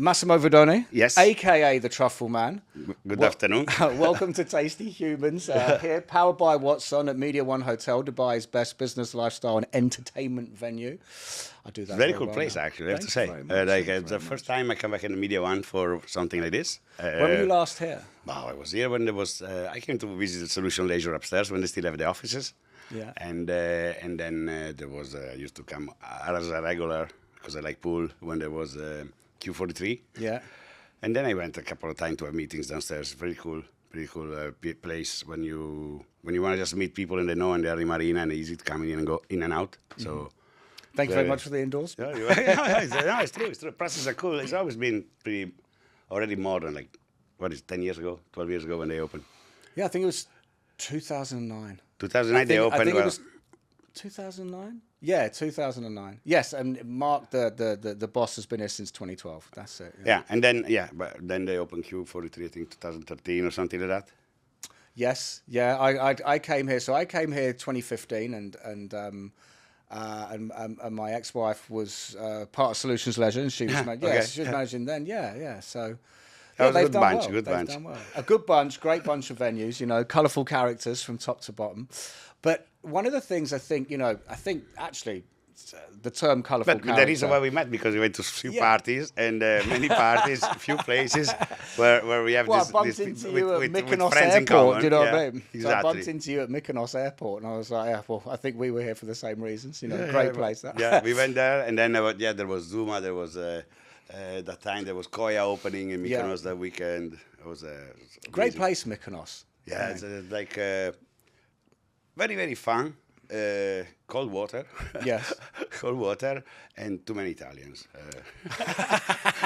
Massimo Vidoni, Yes. aka the Truffleman. Good afternoon. Welcome to Tasty Humans. Here, powered by Watson at Media One Hotel, Dubai's best business, lifestyle, and entertainment venue. I do that. Very cool well place, now. actually, I have to say. Thank you The first time I come back in the Media One for something like this. When were you last here? Well, I was here when there was. I came to visit Solution Leisure upstairs when they still have the offices. Yeah. And then there was. I used to come as a regular because I like pool when there was Q43. Yeah. And then I went a couple of times to have meetings downstairs. Very cool place when you want to just meet people and they know and they're in Marina and easy to come in and go in and out. So. Thank you very much for the endorsement. It's true. It's true. Prices are cool. It's always been already modern. Like, what is it, 10 years ago, 12 years ago when they opened? Yeah, I think it was 2009. 2009 they opened. I think it was 2009. Yeah, 2009. Yes, and Mark, the boss, has been here since 2012. That's it. Yeah, and then they opened Q43, I think 2013 or something like that. Yes, yeah. I came here. So I came here 2015, and my ex-wife was part of Solutions Leisure, and she was she was managing then. Yeah. So that was a they've good done bunch. well. Good They've bunch. done well. A good bunch, great bunch of venues. You know, colourful characters from top to bottom. But one of the things I think actually the term colourful character. But the reason why we met because we went to a few parties and many parties, a few places where we have I bumped into you at Mykonos Airport. Do you know what I mean? Exactly. So I bumped into you at Mykonos Airport, and I was like, I think we were here for the same reasons. You know, great place. That. Yeah, we went there, and then there was Zuma. There was that time there was Koya opening in Mykonos that weekend. It was a great place, Mykonos. Yeah, it's like very, very fun. Cold water. Yes. Cold water and too many Italians.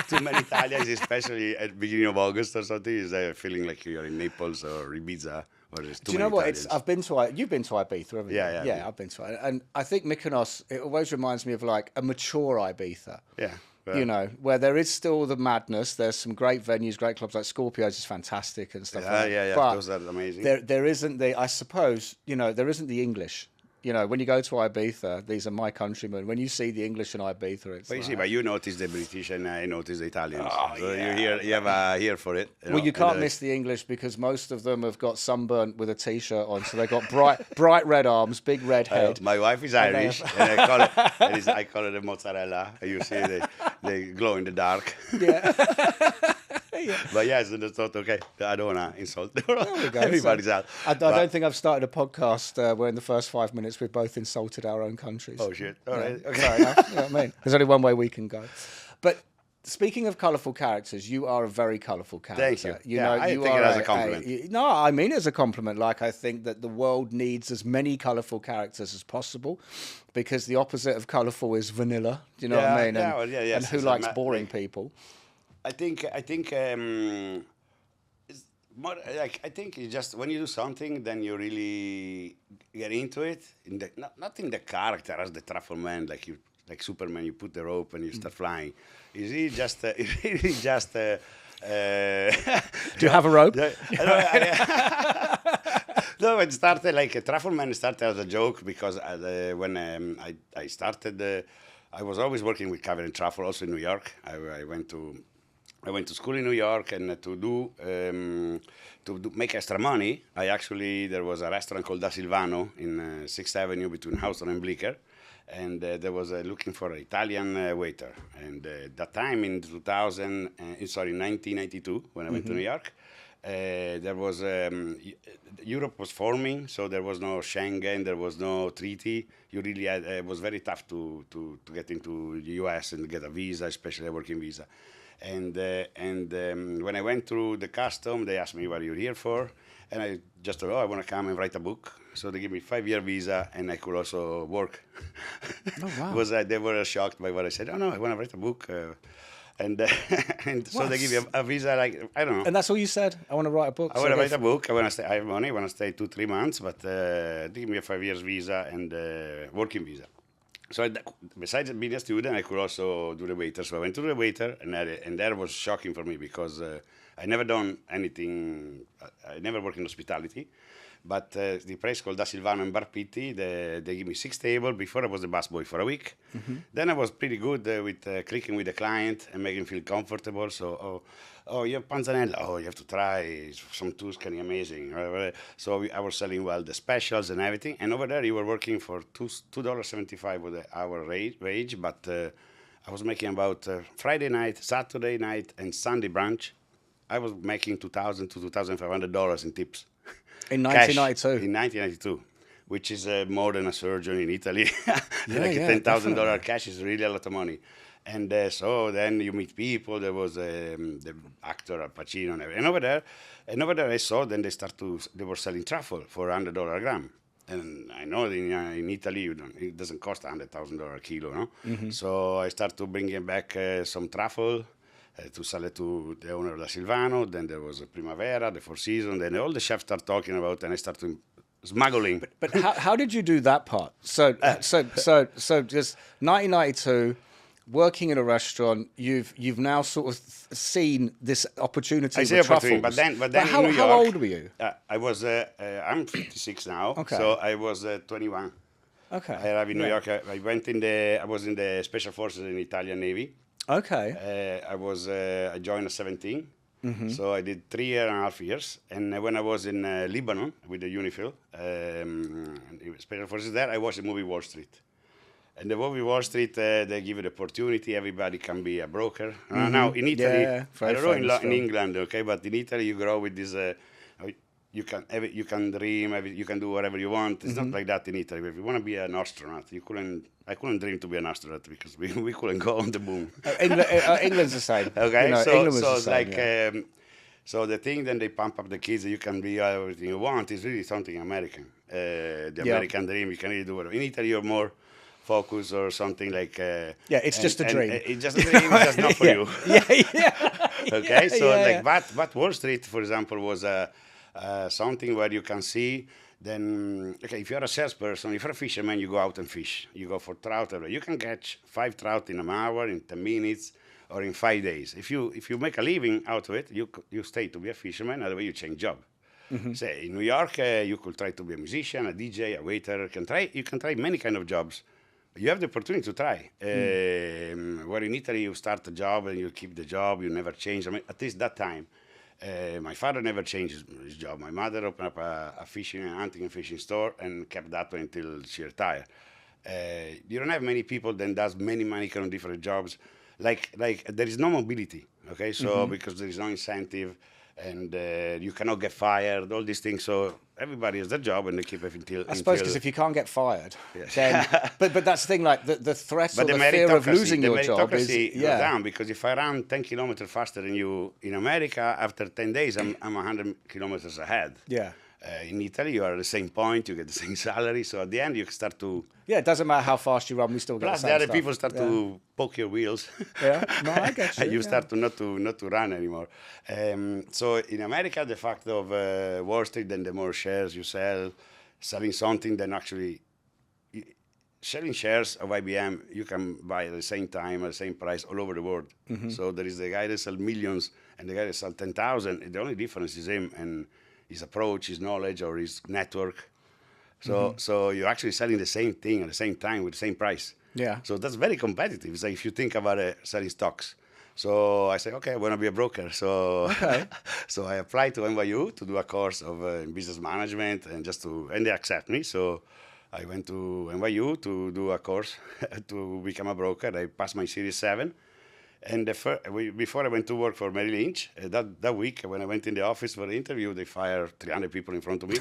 Too many Italians, especially at the beginning of August or something, is feeling like you're in Naples or Ibiza. Or there's too Do you know many what? Italians. You've been to Ibiza, haven't you? Yeah, I've been to it. And I think Mykonos, it always reminds me of like a mature Ibiza. Yeah. You know, where there is still the madness. There's some great venues, great clubs like Scorpio's is fantastic and stuff like that. Yeah. But those are amazing. There isn't I suppose, there isn't the English. You know, when you go to Ibiza, these are my countrymen. When you see the English in Ibiza, it's but you notice the British and I notice the Italians. So you have a ear for it. You can't miss the English because most of them have got sunburnt with a T-shirt on. So they've got bright red arms, big red head. My wife is Irish, and I call it a mozzarella. You see, they glow in the dark. Yeah. But yes, that's not okay. I don't want to insult everybody's out. I don't think I've started a podcast where in the first 5 minutes we've both insulted our own countries. Oh, shit. All right. Okay. Fair enough. You know what I mean? There's only one way we can go. But speaking of colourful characters, you are a very colourful character. Thank you. I take it as a compliment. No, I mean it as a compliment. Like, I think that the world needs as many colourful characters as possible because the opposite of colourful is vanilla. Do you know what I mean? And who likes boring people? I think it's more like I think it's just when you do something, then you really get into it. Not in the character as the Truffleman, like Superman. You put the rope and you start flying. Is it just? Do you have a rope? No, it started like a Truffleman started as a joke because when I started, I was always working with Caviar and Truffle, also in New York. I went to school in New York, and to make extra money, there was a restaurant called Da Silvano in 6th Avenue between Houston and Bleecker, and there was looking for an Italian waiter. And that time in 1992, when I went to New York, there was Europe was forming, so there was no Schengen, there was no treaty. You really it was very tough to get into the US and get a visa, especially a working visa. And when I went through the custom, they asked me what you're here for, and I just thought, I want to come and write a book. So they gave me 5-year visa, and I could also work. Oh wow! They were shocked by what I said. Oh no, I want to write a book. And so they give you a visa, like, I don't know. And that's all you said? I want to write a book. I want to write a book. I want to stay. I have money. I want to stay 2-3 months, but they give me a 5 years visa and working visa. So besides being a student, I could also do the waiter. So I went to the waiter, and that was shocking for me because I never done anything. I never worked in hospitality. But the place called Da Silvano and Bar Pitti, they give me 6 tables. Before I was the busboy for a week. Then I was pretty good with clicking with the client and making him feel comfortable. So, oh, you have panzanella. Oh, you have to try some Tuscany, amazing. So I was selling well the specials and everything. And over there, you were working for $2.75 with the hour wage. But I was making about Friday night, Saturday night, and Sunday brunch. I was making $2,000 to $2,500 in tips. In 1992? In 1992, which is more than a surgeon in Italy. Yeah, like yeah, $10,000 cash is really a lot of money. And so then you meet people. There was the actor Al Pacino, and over there I saw. Then they were selling truffle for $100 a gram. And I know in Italy it doesn't cost $100,000 a kilo, no. So I started to bring back some truffle. To sell it to the owner of Da Silvano. Then there was a Primavera, the Four Seasons. Then all the chefs start talking about, and I started smuggling. But how did you do that part? So just 1992, working in a restaurant. You've now sort of seen this opportunity. I say with opportunity, truffles. but then how, in New York, how old were you? I was I'm 56 now. Okay. So I was 21. Okay. I arrived in New York. I was in the Special Forces in the Italian Navy. Okay. I joined at 17, so I did 3.5 years. And when I was in Lebanon with the UNIFIL, Special Forces there, I watched the movie Wall Street. And the movie Wall Street, they give you the opportunity. Everybody can be a broker. Now in Italy, I don't know in England, okay, but in Italy you grow with this. You can dream, you can do whatever you want. It's not like that in Italy. If you want to be an astronaut, I couldn't dream to be an astronaut because we couldn't go on the moon. England's the same. Okay, you know, so England was the same, like yeah. so the thing then they pump up the kids that you can be everything you want is really something American. American dream, you can really do whatever. In Italy, you're more focused or something like. It's just a dream. It's just a dream. It's just not for you. Okay, so but Wall Street, for example, was something where you can see. Then, okay, if you're a salesperson, if you're a fisherman, you go out and fish. You go for trout. You can catch 5 trout in an hour, in 10 minutes, or in 5 days. If you make a living out of it, you stay to be a fisherman. Otherwise, you change job. Say in New York, you could try to be a musician, a DJ, a waiter. You can try many kind of jobs. You have the opportunity to try. Where in Italy, you start a job and you keep the job. You never change. I mean, at least that time. My father never changed his job. My mother opened up a hunting and fishing store and kept that way until she retired. You don't have many people that does many kind of different jobs. Like there is no mobility, okay? So because there is no incentive and you cannot get fired, all these things. So everybody has their job and they keep it until. I suppose because if you can't get fired, then. but that's the thing. Like the threat or the fear of losing your job is goes down because if I run 10 kilometers faster than you in America, after 10 days I'm 100 kilometers ahead. Yeah. In Italy, you are at the same point, you get the same salary. So at the end, you start to. Yeah, it doesn't matter how fast you run, we still get Plus, the same other stuff. people start to poke your wheels. Yeah, no, I get you. And you start to not to run anymore. So in America, the fact of Wall Street, then the more shares you sell, selling something, then actually selling shares of IBM, you can buy at the same time, at the same price all over the world. So there is the guy that sells millions and the guy that sells 10,000. The only difference is him and his approach, his knowledge, or his network. So you're actually selling the same thing at the same time with the same price. Yeah. So that's very competitive. It's like if you think about selling stocks. So I say, okay, I want to be a broker. So so I applied to NYU to do a course of business management and they accept me. So I went to NYU to do a course to become a broker. I passed my Series 7. And before I went to work for Merrill Lynch, that week when I went in the office for the interview, they fired 300 people in front of me.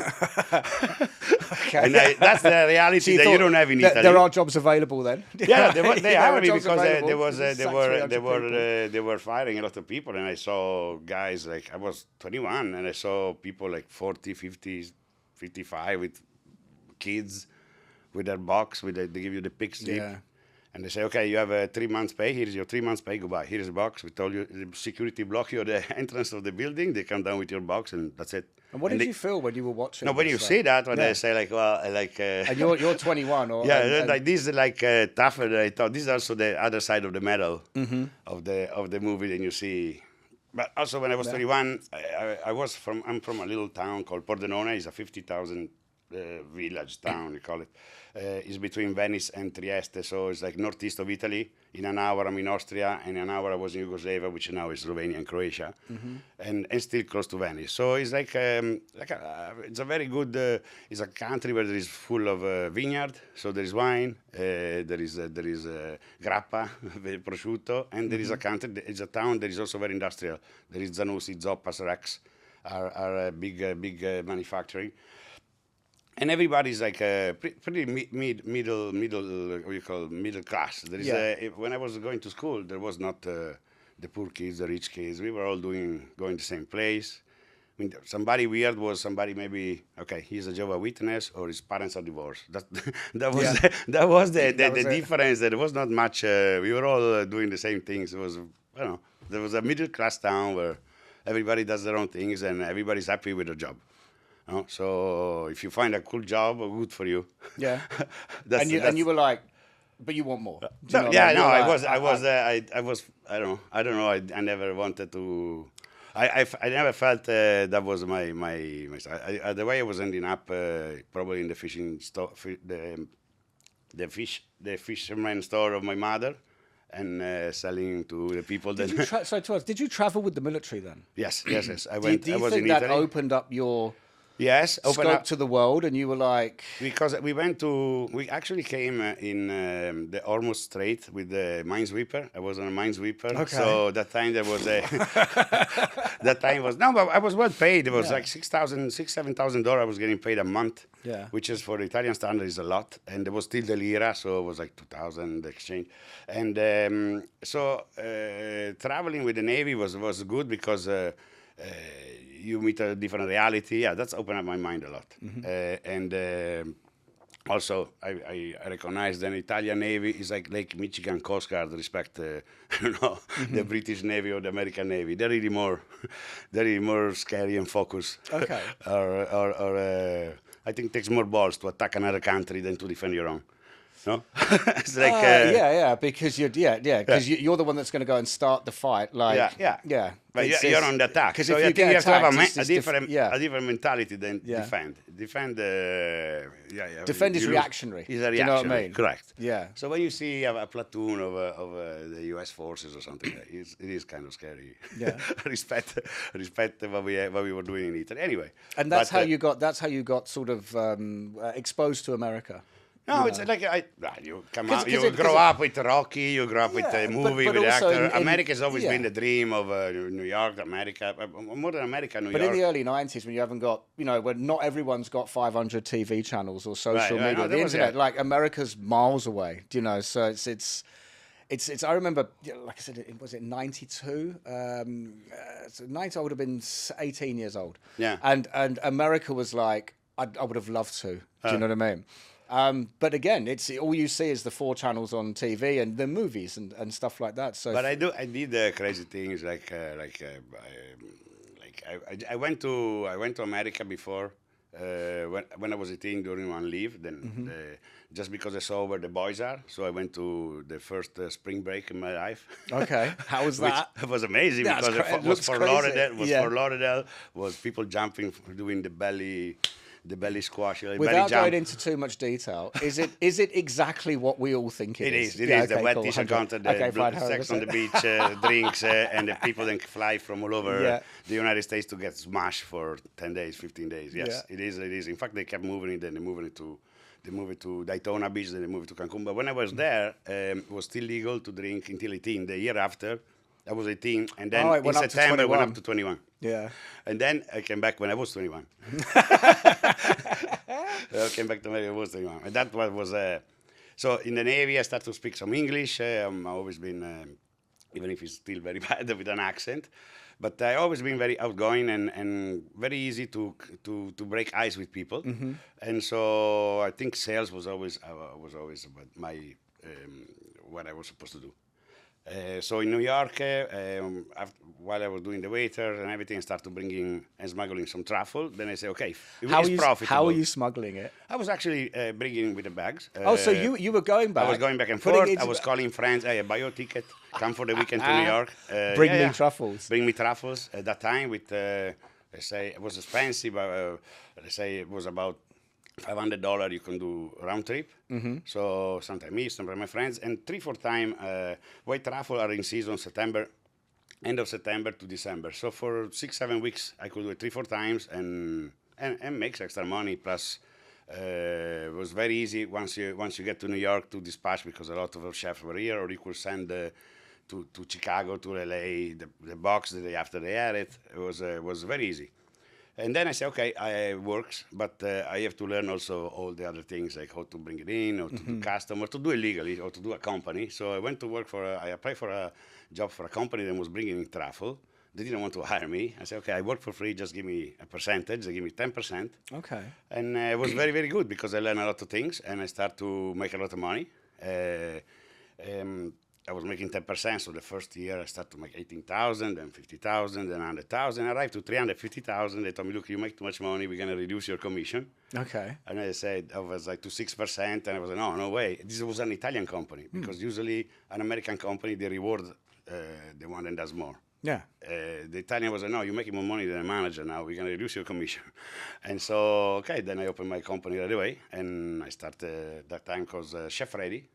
And that's the reality that you don't have in Italy. There are jobs available then. Yeah, they are because they were firing a lot of people, and I saw guys like I was 21, and I saw people like 40, 50, 55 with kids with their box, they give you the pig slip. Yeah. And they say, okay, you have 3 months pay. Here's your 3 months pay. Goodbye. Here's the box. We told you the security block you at the entrance of the building. They come down with your box, and that's it. And what did you feel when you were watching? No, when you see that, when they say like, well, like. And you're 21, or like this is like tougher. I thought this is also the other side of the medal of the movie. And you see But also when I was 21, I'm from a little town called Pordenone. It's a 50,000 village town, you call it. It's between Venice and Trieste, so it's like northeast of Italy. In an hour I'm in Austria, and in an hour I was in Yugoslavia, which now is Slovenia and Croatia, and still close to Venice. So it's it's a very good, it's a country where there is full of vineyard, so there is wine, there is grappa, prosciutto, and there is a country, it's a town that is also very industrial. There is Zanussi, Zoppas, Rex, are big manufacturing. And everybody's like pretty middle, what you call middle class. There is when I was going to school, there was not the poor kids, the rich kids. We were all going the same place. I mean, somebody weird was somebody maybe he's a Jehovah's Witness or his parents are divorced. That was the difference. There was not much. We were all doing the same things. It was there was a middle class town where everybody does their own things and everybody's happy with their job. So if you find a cool job, good for you. Yeah. And you were like, but you want more. I don't know. I never wanted to. I never felt that was my style. The way I was ending up, probably in the fishing store, the fisherman store of my mother, and selling to the people. Did you travel with the military then? Yes. I went. Do you I was think in that Italy. opened up your open up to the world, and you were like, because we actually came in the Hormuz Strait with the minesweeper. I was on a minesweeper, so that time there was that time was but I was well paid. It was like $7,000 I was getting paid a month, which is for the Italian standard is a lot, and there was still the lira, so it was like 2,000 the exchange, and traveling with the Navy was good because. You meet a different reality. Yeah, that's opened up my mind a lot. And also, I recognize that the Italian Navy is like Lake Michigan Coast Guard. Respect, the British Navy or the American Navy. They're really more scary and focused. Okay. or I think it takes more balls to attack another country than to defend your own. No? It's like because you're the one that's going to go and start the fight. Like but you're on the attack. Because so if you you have to have a different mentality than defend. Defend. Defend is reactionary. Is a reactionary. Do you know what I mean? Correct. Yeah. So when you see a platoon of the U.S. forces or something, it is kind of scary. Yeah. respect what we were doing in Italy. Anyway. And that's how you got sort of exposed to America. No, it's like you come out, you grow up with Rocky, you grow up with a movie, with actor. America's always been the dream of New York, America, more than America, New York. But in the early 90s, when you haven't got, when not everyone's got 500 TV channels or social media, no, the internet, like America's miles away, so it's. I remember, like I said, was it 92? So 90, I would have been 18 years old. Yeah. And America was like, I would have loved to. Do you know what I mean? But again, it's all you see is the 4 channels on TV and the movies and stuff like that. So, but I did crazy things I went to America before when I was 18 during one leave. Then just because I saw where the boys are, so I went to the first spring break in my life. Okay, how was that? It was amazing because it was for Lauderdale. Was people jumping, doing the belly squash. Without going into too much detail, is it exactly what we all think it is? It is. The wet t-shirt counter, the sex on the beach, drinks, and the people then fly from all over the United States to get smashed for 10 days, 15 days. Yes, it is. In fact, they kept moving it, then they moved it to Daytona Beach, then they moved it to Cancun. But when I was there, it was still legal to drink until 18. The year after, I was 18, and then in September I went up to 21. Yeah. And then I came back when I was 21. I came back to America when I was 21. And that was... so in the Navy, I started to speak some English. I've always been, even if it's still very bad with an accent, but I've always been very outgoing and very easy to break ice with people. And so I think sales was always about my what I was supposed to do. So in New York, while I was doing the waiter and everything, I started bringing and smuggling some truffle. Then I say, okay, it's profitable. How are you smuggling it? I was actually bringing with the bags. So you were going back. I was going back and forth. I was calling friends. Hey, buy your ticket. Come for the weekend to New York. Bring me truffles. Bring me truffles. At that time, with let's say it was expensive. Let's say it was about $500. You can do round trip. Mm-hmm. So sometimes me, sometimes my friends, and 3-4 times. White truffle are in season September. End of September to December. So for 6-7 weeks, I could do it 3-4 times and makes extra money. Plus, it was very easy once you get to New York to dispatch, because a lot of our chefs were here, or you could send to Chicago, to LA, the box the day after they had it. It was very easy. And then I say, okay, it works, but I have to learn also all the other things, like how to bring it in, or to do custom, or to do it legally, or to do a company. So I went to work I applied for a job for a company that was bringing in truffle. They didn't want to hire me. I said, okay, I work for free, just give me a percentage. They give me 10%. Okay. And it was very, very good, because I learned a lot of things, and I started to make a lot of money. I was making 10%, so the first year I started to make 18,000, then 50,000, then 100,000. I arrived to 350,000. They told me, look, you make too much money, we're going to reduce your commission. Okay. And I said, I was like to 6%, and I was like, no way. This was an Italian company, because usually an American company, they reward the one that does more. Yeah. The Italian was like, no, you're making more money than a manager now, we're going to reduce your commission. And so, okay, then I opened my company right away, and I started, that time called Chef Ready.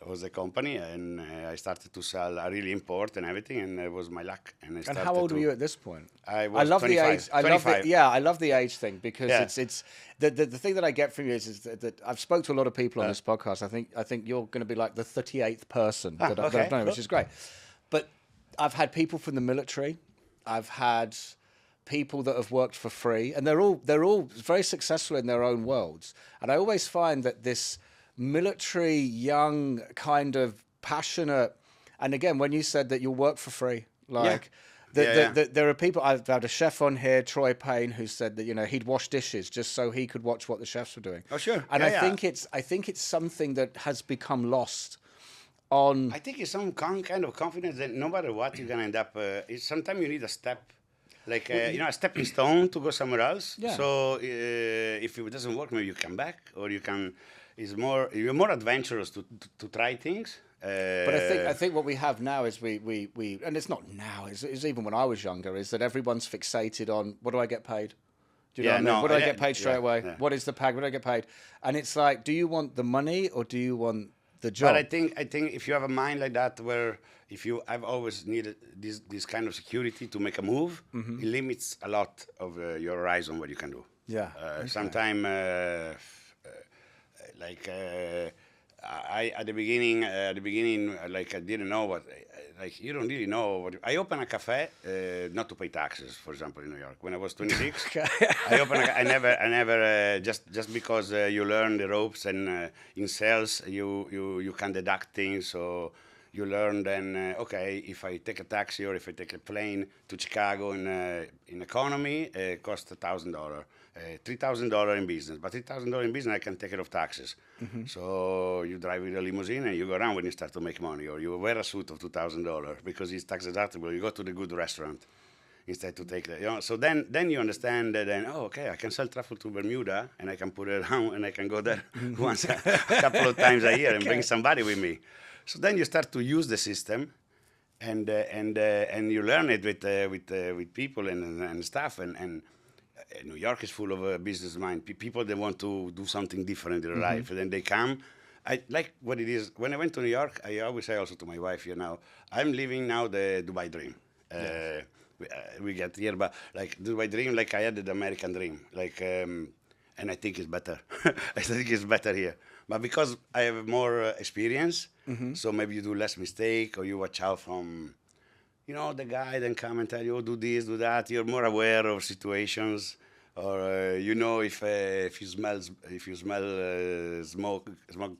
Was a company, and I started to sell. I really import and everything, and it was my luck. And how old were you at this point? I was I love 25. the age. I love the age thing, because it's the thing that I get from you is that I've spoke to a lot of people on this podcast. I think you're going to be like the 38th person that I've known, which is great. But I've had people from the military. I've had people that have worked for free, and they're all very successful in their own worlds. And I always find that this military, young, kind of passionate, and again, when you said that you'll work for free, like there are people. I've had a chef on here, Troy Payne, who said that he'd wash dishes just so he could watch what the chefs were doing. Oh, sure. And I think it's something that has become lost. I think it's some kind of confidence that no matter what you're gonna end up. Sometimes you need a step. Like, a stepping stone to go somewhere else. Yeah. So if it doesn't work, maybe you come back, or you can. You're more adventurous to try things. But I think what we have now is we and it's not now, it's even when I was younger, is that everyone's fixated on, what do I get paid? Do you know what I mean? What do I get paid straight away? Yeah. What is the pack? What do I get paid? And it's like, do you want the money or do you want the job? But I think if you have a mind like that, where I've always needed this kind of security to make a move, it limits a lot of your horizon, what you can do. Yeah. Sometimes. I at the beginning, like I didn't know what, like you don't really know what. I opened a cafe not to pay taxes, for example, in New York when I was 26. I never just because you learn the ropes, and in sales you can deduct things, so you learn then. Okay, if I take a taxi or if I take a plane to Chicago in economy, it costs $1,000. $3,000 in business, but $3,000 in business I can take care of taxes. Mm-hmm. So you drive with a limousine and you go around when you start to make money, or you wear a suit of $2,000 because it's tax deductible. You go to the good restaurant instead to take that. So then you understand that. Then okay, I can sell truffle to Bermuda and I can put it around and I can go there once a couple of times a year and bring somebody with me. So then you start to use the system, and you learn it with people and stuff and. New York is full of business mind. People that want to do something different in their life, and then they come. I like what it is. When I went to New York, I always say also to my wife, I'm living now the Dubai dream. Yes. We get here, but like Dubai dream, like I had the American dream, like, and I think it's better. I think it's better here, but because I have more experience, so maybe you do less mistake, or you watch out from. The guy then come and tell you, oh, do this, do that. You're more aware of situations, or if you smell smoke,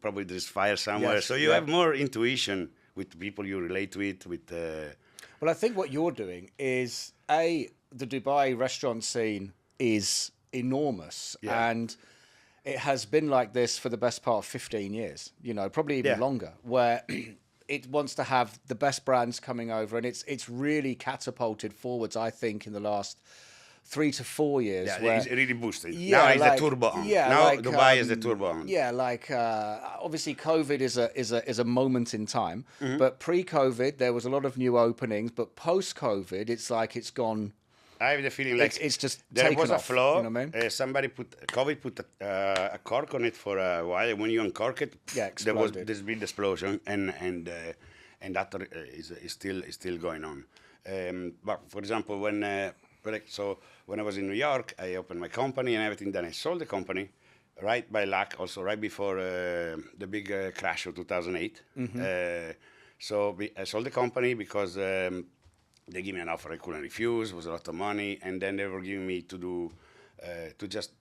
probably there's fire somewhere. Yes, so you have more intuition with the people you relate with. Well, I think what you're doing is the Dubai restaurant scene is enormous, and it has been like this for the best part of 15 years. Probably even longer, where. it wants to have the best brands coming over, and it's really catapulted forwards, I think, in the last 3 to 4 years. Yeah, where, it's really boosted. yeah, Now it's like, the turbo on. yeah, Now like, Dubai is the turbo on. Yeah, like obviously COVID is a moment in time, but pre-COVID there was a lot of new openings, but post-COVID it's like it's gone. I have the feeling like It's just there taken was a off, flaw. you know what I mean? COVID put a cork on it for a while. When you uncork it, Yeah, there was exploded. this big explosion, and that is still going on. But for example, when I was in New York, I opened my company and everything. Then I sold the company, right by luck, also right before the big crash of 2008. I sold the company because. They gave me an offer I couldn't refuse. It was a lot of money, and then they were giving me to do to just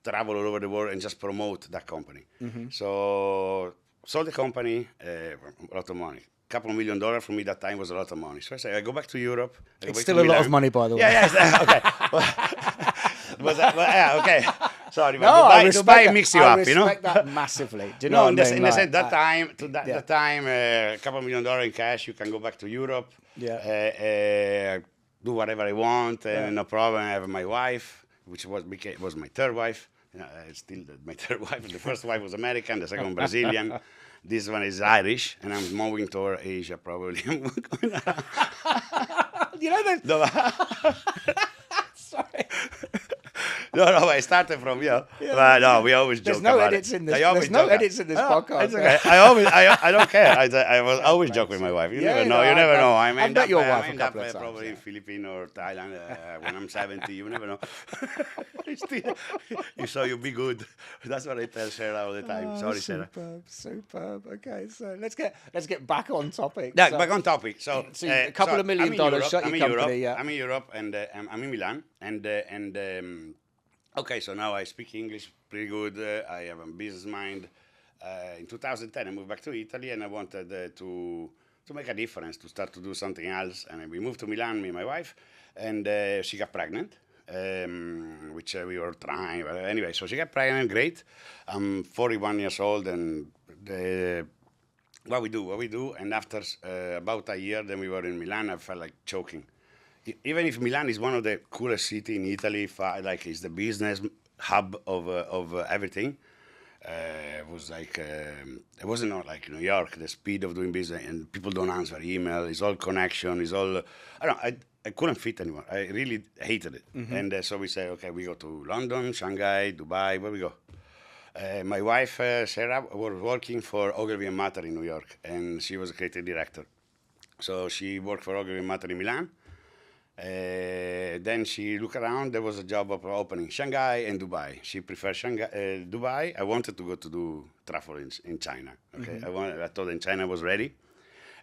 travel all over the world and just promote that company. So sold the company, a lot of money. Couple of $1 million for me that time was a lot of money. So I said I go back to Europe. It's still a lot of money, by the way. Yeah, okay. Okay. Sorry, No, Dubai mix you up, you know. I respect that massively. Do you know what I mean? In the sense that time, a couple of $1 million in cash, you can go back to Europe. Yeah. Do whatever I want, no problem. I have my wife, which was my third wife. Still my third wife. The first wife was American, the second one Brazilian. This one is Irish, and I'm moving toward Asia probably. You know that. No, Sorry. No, I started from but no, we always joke about it. There's no edits in this podcast. It's okay. I don't care. I was always joke with my wife. You never know. You never know. I I've met your wife a end couple up of times, probably in Philippines or Thailand when I'm 70. You never know. So you be good. That's what I tell Sarah all the time. Sorry, Sarah. Superb. Okay, so let's get back on topic. Yeah, back on topic. So a couple of $1 million. Shut your company. Yeah. I'm in Europe, and I'm in Milan, and. Okay, so now I speak English pretty good. I have a business mind. In 2010, I moved back to Italy, and I wanted to make a difference, to start to do something else. And we moved to Milan, me and my wife, and she got pregnant, which we were trying. But anyway, so she got pregnant, great. I'm 41 years old, and what we do. And after about a year, then we were in Milan, I felt like choking. Even if Milan is one of the coolest cities in Italy, like it's the business hub of everything, it was like it wasn't not like New York. The speed of doing business, and people don't answer email. It's all connection. It's all I couldn't fit anymore. I really hated it. And so we say, okay, we go to London, Shanghai, Dubai. Where we go? My wife Sarah was working for Ogilvy & Mather in New York, and she was a creative director. So she worked for Ogilvy & Mather in Milan. Then she looked around. There was a job opening Shanghai and Dubai. She preferred Dubai. I wanted to go to do truffle in China. Okay, I thought in China was ready,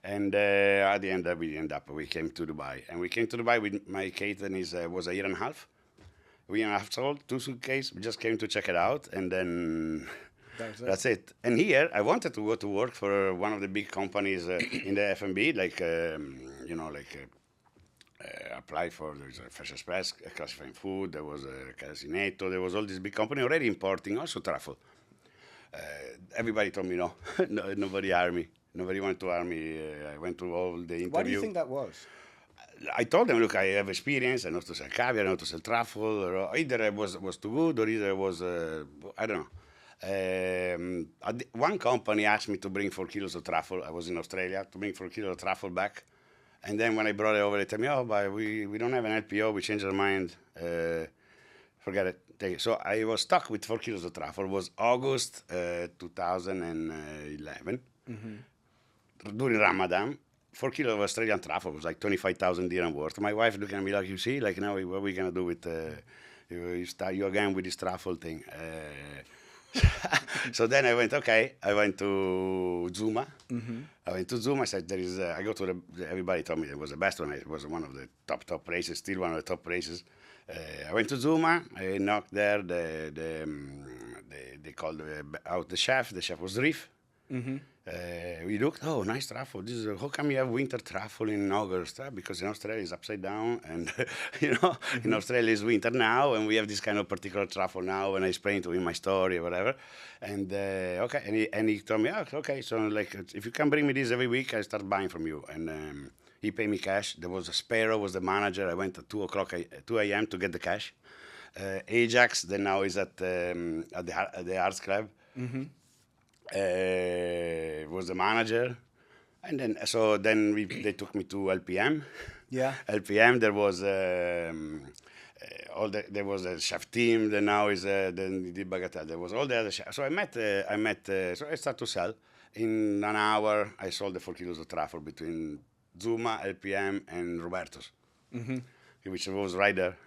and at the end we came to Dubai. And we came to Dubai with my Keaton was a year and a half. We and a half old, 2 suitcases. We just came to check it out, and then that's it. And here I wanted to go to work for one of the big companies in the F&B, like applied for, there's a Fresh Express, classifying food, there was a Casineto, there was all this big company already importing also truffle. Everybody told me no. Nobody hired me. Nobody wanted to hire me. I went to all the interview. Why do you think that was? I told them, look, I have experience. I know to sell caviar, I know to sell truffle. Or either I was too good, or either I was, I don't know. One company asked me to bring 4 kilos of truffle. I was in Australia, to bring 4 kilos of truffle back. And then when I brought it over, they told me, but we don't have an LPO. We changed our mind. Forget it. Take it. So I was stuck with 4 kilos of truffle. It was August 2011. During Ramadan. 4 kilos of Australian truffle was like 25,000 dirham worth. My wife looking at me like, you see, like now what are we going to do with, you again with this truffle thing. So then I went to Zuma. I went to Zuma. I said, I go to everybody told me it was the best one. It was one of the top places, still one of the top places. I went to Zuma. I knocked there. They called out the chef. The chef was Rif. We looked, oh, nice truffle. This is how come you have winter truffle in August? Because in Australia it's upside down, and in Australia it's winter now, and we have this kind of particular truffle now. And I explained to him my story or whatever, and okay, and he told me, oh, okay, so like if you can bring me this every week, I start buying from you, and he paid me cash. There was a Sparrow, was the manager. I went at 2 a.m. to get the cash. Ajax, then now is at the Arts Club. Was the manager, and then they took me to LPM. Yeah. LPM, there was there was a chef team. Then now is then he did Bagatelle. There was all the other chefs. So I met. So I started to sell. In an hour, I sold the 4 kilos of truffle between Zuma, LPM, and Roberto's, which was right there.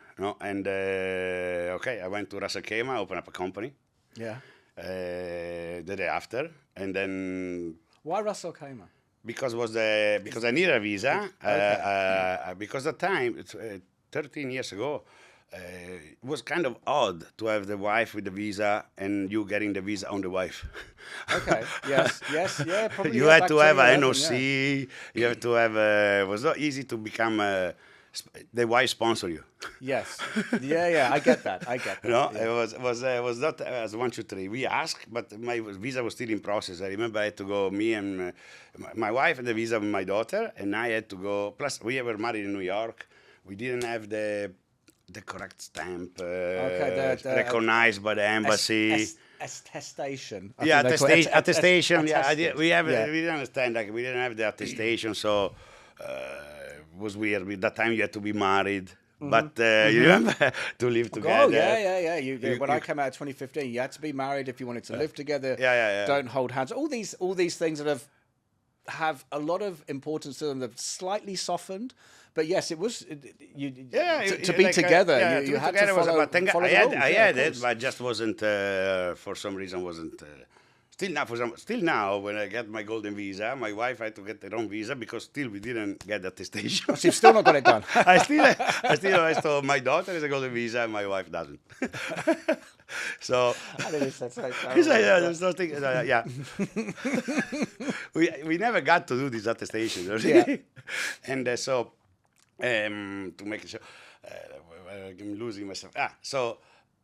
And okay, I went to Ras Al Khaimah, opened up a company. Yeah. The day after, and then why Ras Al Khaimah? Because I needed a visa. Okay. Because at the time, 13 years ago, it was kind of odd to have the wife with the visa and you getting the visa on the wife. Okay. Yes. Yeah. Probably. You had to have an NOC. Yeah. You have to have. It was not easy to become the wife sponsor you. Yes. Yeah. I get that. No, yeah. it was not as 1, 2, 3. We asked, but my visa was still in process. I remember I had to go. Me and my wife had the visa with my daughter, and I had to go. Plus, we were married in New York. We didn't have the correct stamp recognized by the embassy. Attestation. Yeah, attestation. Yeah, we didn't understand. Like, we didn't have the attestation, so. It was weird. At that time, you had to be married. But you remember to live together. Oh, yeah. When I came out of 2015, you had to be married if you wanted to live together. Yeah. Don't hold hands. All these things that have a lot of importance to them. They've slightly softened. But yes, it was to be like, together. You had to follow the rules. I had it, but just wasn't for some reason wasn't. Still now, when I get my golden visa, my wife had to get her own visa because still we didn't get the attestation. So you've still not got it done. I still my daughter has a golden visa and my wife doesn't. So there's nothing. Yeah, we never got to do this attestation. Really. And so to make it sure, I'm losing myself. So.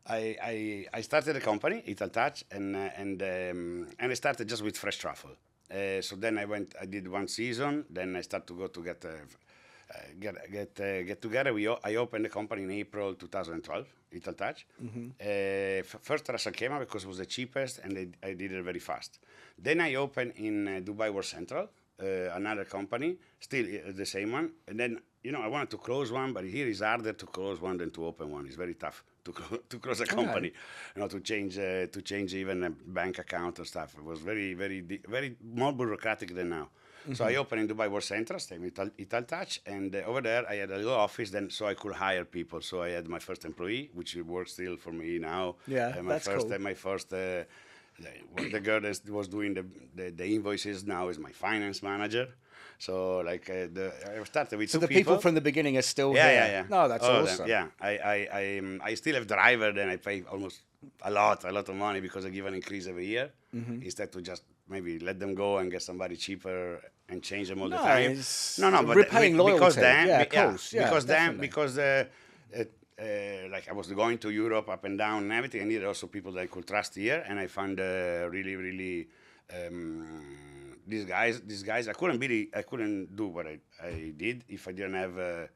I started a company, Ital Touch, and I started just with fresh truffle. So then I did 1 season. Then I started to go to get together. I opened the company in April 2012, Ital Touch. First Ras Al Khaimah because it was the cheapest, and I did it very fast. Then I opened in Dubai World Central, another company, still the same one. And then I wanted to close one, but here it's harder to close one than to open one. It's very tough to close a company, to change even a bank account or stuff. It was very, very, very more bureaucratic than now. So I opened in Dubai World Central, stayed with Ital Touch, and over there I had a little office, so I could hire people. So I had my first employee, which works still for me now. Yeah, that's cool. My first. The girl that was doing the invoices now is my finance manager. So I started with so two the people from the beginning are still here. Yeah. No, that's awesome. Yeah, I still have driver. Then I pay almost a lot of money because I give an increase every year instead to just maybe let them go and get somebody cheaper and change them all the time. But repaying loyalty. Because then, of course. Because like I was going to Europe up and down and everything. I needed also people that I could trust here, and I found really these guys. I couldn't do what I did if I didn't have.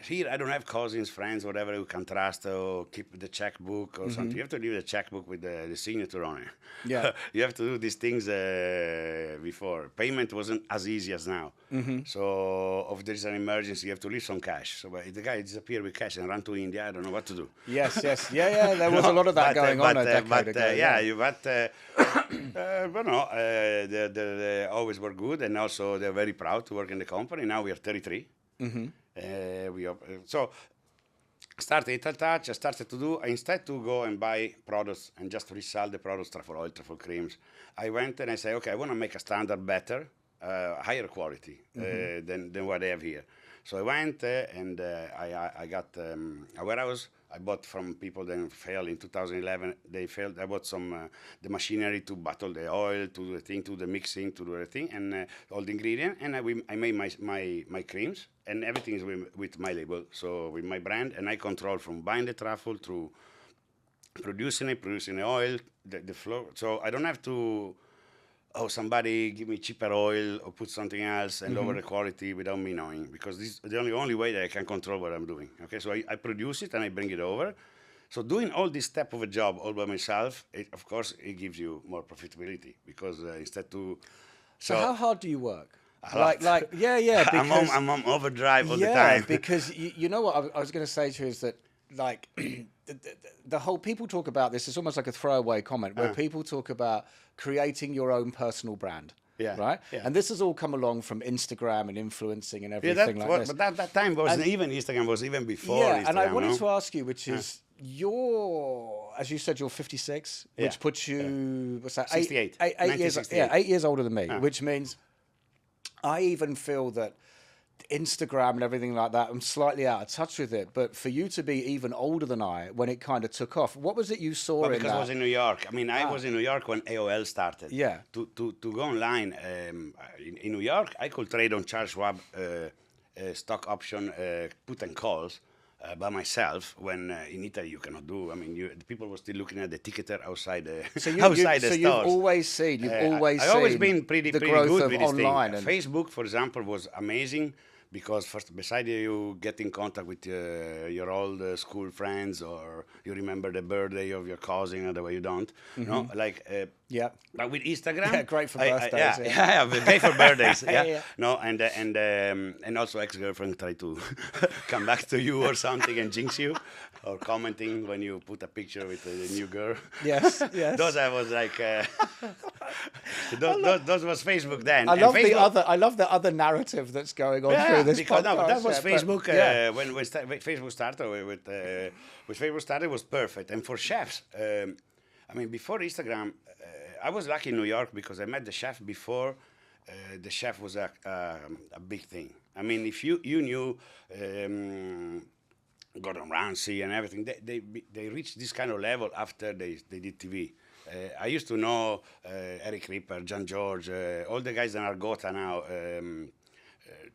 Here I don't have cousins, friends, whatever you can trust or keep the checkbook or something. You have to leave the checkbook with the signature on it. Yeah. You have to do these things before. Payment wasn't as easy as now. So if there is an emergency, you have to leave some cash. So the guy disappeared with cash and ran to India. I don't know what to do. Yes. Yeah. There was a lot of that going on a decade ago. But no, they always were good, and also they're very proud to work in the company. Now we are 33. So started Ital Touch. I started to do instead to go and buy products and just resell the products, truffle oil, truffle creams. I went and I said, okay, I want to make a standard better, higher quality than what I have here. So I went and I got a warehouse. I bought from people that failed in 2011. They failed. I bought some the machinery to bottle the oil, to do the thing, to the mixing, to do everything, and all the ingredient. And I made my creams, and everything is with my label, so with my brand. And I control from buying the truffle through producing the oil, the flow. So I don't have to, somebody give me cheaper oil or put something else and lower the quality without me knowing, because this is the only way that I can control what I'm doing. Okay, so I produce it and I bring it over. So doing all this step of a job all by myself, of course, it gives you more profitability, because instead to... So how hard do you work? Like, yeah. Because, I'm on overdrive all the time. Because you know what I was going to say to you is that, like, the whole, people talk about this, it's almost like a throwaway comment, where people talk about creating your own personal brand. Yeah. Right? Yeah. And this has all come along from Instagram and influencing and everything like this. But that time wasn't even Instagram, was even before Instagram. And I wanted to ask you, which is, as you said, you're 56, which puts you, what's that? 68. 8 years older than me, which means I even feel that Instagram and everything like that, I'm slightly out of touch with it. But for you to be even older than I, when it kind of took off, what was it you saw in that? Because I was in New York. I mean, I was in New York when AOL started. Yeah. To go online in New York, I could trade on Charles Schwab stock option put and calls by myself, when in Italy you cannot do. I mean, the people were still looking at the ticketer outside the outside the stores. You've always seen I've always been pretty good with this online. Thing. Facebook, for example, was amazing, because first, beside you get in contact with your old school friends, or you remember the birthday of your cousin, or the way you don't. You know, like But with Instagram, great for birthdays. Great for birthdays. Yeah. No, and also ex-girlfriend try to come back to you or something and jinx you, or commenting when you put a picture with a new girl. Yes. Those I was like, those was Facebook then. I love the other narrative that's going on through this because podcast. That was Facebook. When Facebook started with Facebook started, was perfect. And for chefs, I mean, before Instagram, I was lucky in New York because I met the chef before the chef was a big thing. I mean, if you knew Gordon Ramsay and everything, they reached this kind of level after they did TV. I used to know Eric Ripper, John George, all the guys that are Gotha now,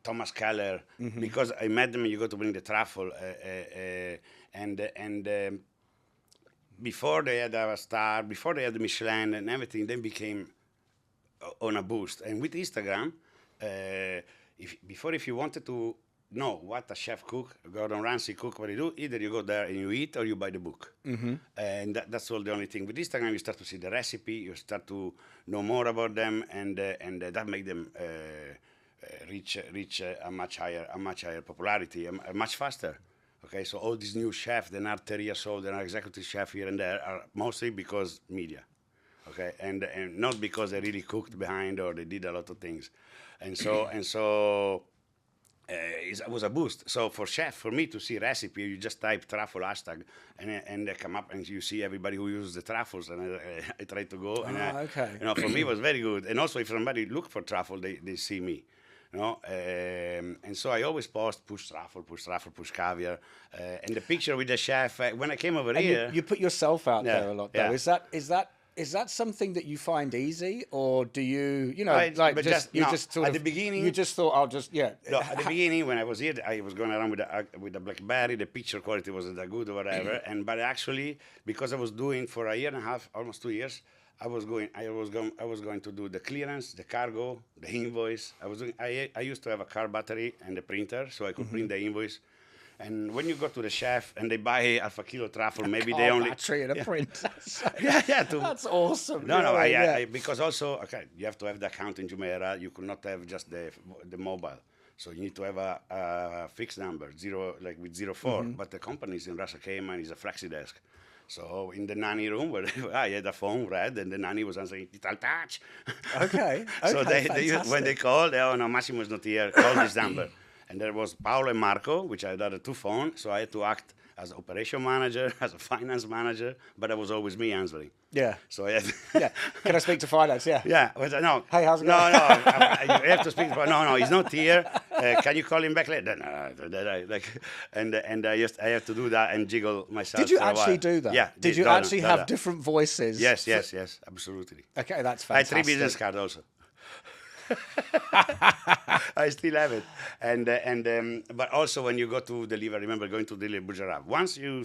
Thomas Keller, because I met them. You go to bring the truffle, and before they had a star, before they had the Michelin and everything, then became on a boost. And with Instagram, if you wanted to know what a chef cook, Gordon Ramsay cook, what he do, either you go there and you eat, or you buy the book. And that's all the only thing. With Instagram, you start to see the recipe, you start to know more about them, and that make them reach a much higher popularity, much faster. Okay, so all these new chefs, they're not 30 years old, they're not executive chef here and there, are mostly because media. Okay, and not because they really cooked behind or they did a lot of things, and so it was a boost. So for me to see recipe, you just type truffle hashtag, and they come up, and you see everybody who uses the truffles, and I try to go. And for me it was very good. And also if somebody look for truffle, they see me. And so I always post push truffle, push caviar, and the picture with the chef. When I came over here, you put yourself out there a lot, though. Is that something that you find easy, or do you at the beginning you just thought I'll just No, at the beginning when I was here, I was going around with the BlackBerry. The picture quality wasn't that good or whatever, but actually because I was doing for a year and a half, almost 2 years. I was going to do the clearance, the cargo, the invoice. I used to have a car battery and a printer, so I could print the invoice. And when you go to the chef and they buy half a kilo truffle, maybe they only battery and a printer. That's awesome. No, because also you have to have the account in Jumeirah. You could not have just the mobile. So you need to have a fixed number, with 04. But the company is in Ras Al Khaimah, is a flexi desk. So in the nanny room, where I had a phone read, and the nanny was answering, "It'll touch." Okay. So when they called, "Oh no, Massimo is not here. Call this number." And there was Paolo and Marco, which I had the two phones, so I had to act as operation manager, as a finance manager, but it was always me answering. Yeah. So I had Yeah. Can I speak to finance? Yeah. yeah. No. Hey, how's it no, going? no. You have to speak. No, he's not here. Can you call him back later? No, like, and I have to do that and jiggle myself. Did you for a actually while. do that? Yeah. Did you actually have different voices? Yes, absolutely. Okay, that's I had fantastic. 3 business cards also. I still have it, but also when you go to deliver, remember going to deliver Bujarab. Once you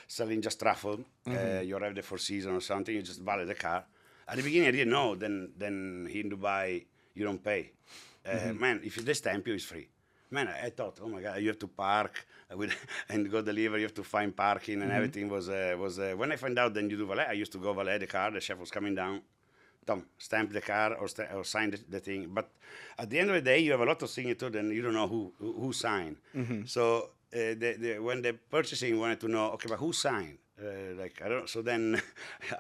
selling just truffle, you arrive the Four Seasons or something, you just buy the car. At the beginning, I didn't know. Then here in Dubai, you don't pay. Man, if they stamp you, it's free. Man, I thought, oh my God, you have to park and go deliver. You have to find parking and everything was. When I found out, then you do valet. I used to go valet the car. The chef was coming down. Tom, stamp the car or sign the thing. But at the end of the day, you have a lot of signatures and you don't know who signed. So when the purchasing wanted to know, okay, but who signed? I don't. So then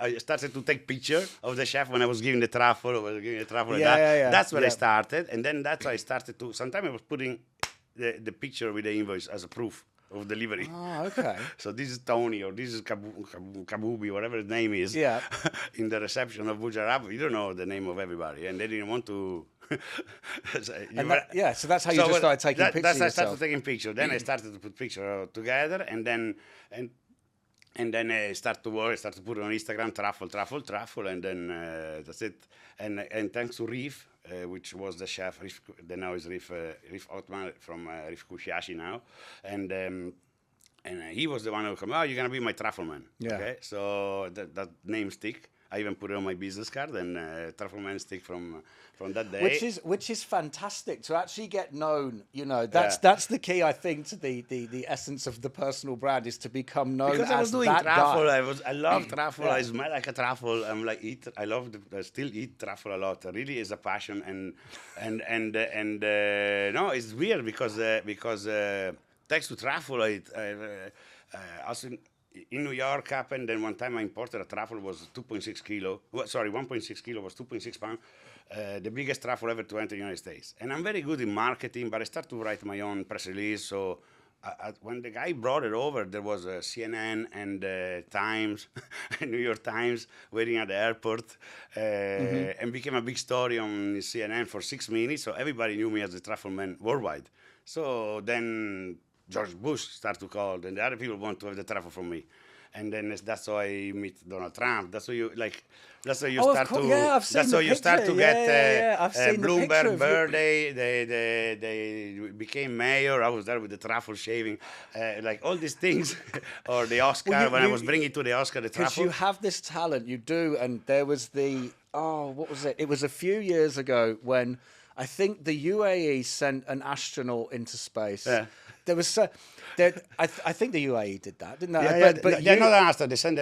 I started to take picture of the chef when I was giving the truffle. Or was giving the truffle. That's where I started, and then that's why I started to. Sometimes I was putting the picture with the invoice as a proof of delivery. Oh, okay. So this is Tony or this is Kabubi, whatever his name is. Yeah. In the reception of Bujarab, you don't know the name of everybody, and they didn't want to. So that's how you just started taking pictures. That's how I started taking pictures. Then I started to put pictures together, and then I started to work. I started to put it on Instagram, truffle, and then that's it. And thanks to Reef, which was the chef, now is Reef Otman from Reef Kushiashi now, and he was the one who come. Oh, you're gonna be my Truffleman. Yeah. Okay, so that name stick. I even put it on my business card, and Truffleman stick from that day. Which is fantastic to actually get known. You know, that's the key, I think, to the essence of the personal brand is to become known. Because as I was doing that truffle, guy. I love truffle. I smell like a truffle. I'm like I still eat truffle a lot. It really is a passion, and no, it's weird because thanks to truffle, I also. In New York happened, then one time I imported a truffle was 2.6 kilo. Sorry, 1.6 kilo was 2.6 pounds. The biggest truffle ever to enter the United States. And I'm very good in marketing, but I started to write my own press release. So when the guy brought it over, there was a CNN and Times, New York Times waiting at the airport, and became a big story on CNN for 6 minutes. So everybody knew me as the Truffleman worldwide. So then George Bush started to call, and the other people want to have the truffle from me, and then that's how I meet Donald Trump. That's how you like. That's how you start to. Yeah, I've seen that's how you start to get I've seen Bloomberg birthday. They became mayor. I was there with the truffle shaving, like all these things, or the Oscar I was bringing to the Oscar the truffle. Because you have this talent, you do, and there was what was it? It was a few years ago when I think the UAE sent an astronaut into space. Yeah. There was, I think the UAE did that, didn't they? Yeah, but they're not an astronaut. They sent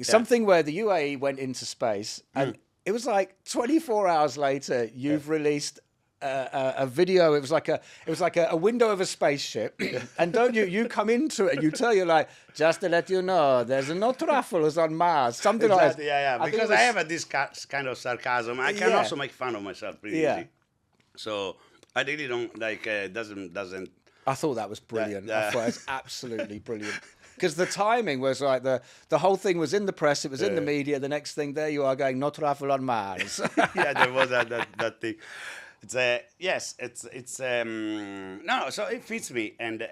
something where the UAE went into space, and it was like 24 hours later. You've released a video. It was like a window of a spaceship, and don't you come into it and you tell you like, just to let you know, there's no truffles on Mars, something like that. Yeah. Because I have this kind of sarcasm. I can also make fun of myself pretty easy. So I really don't like. Doesn't. I thought that was brilliant. I thought it was absolutely brilliant. Because the timing was like the whole thing was in the press, it was in the media. The next thing, there you are going, no truffle on Mars. Yeah, there was that thing. It's yes, it's no, so it fits me, and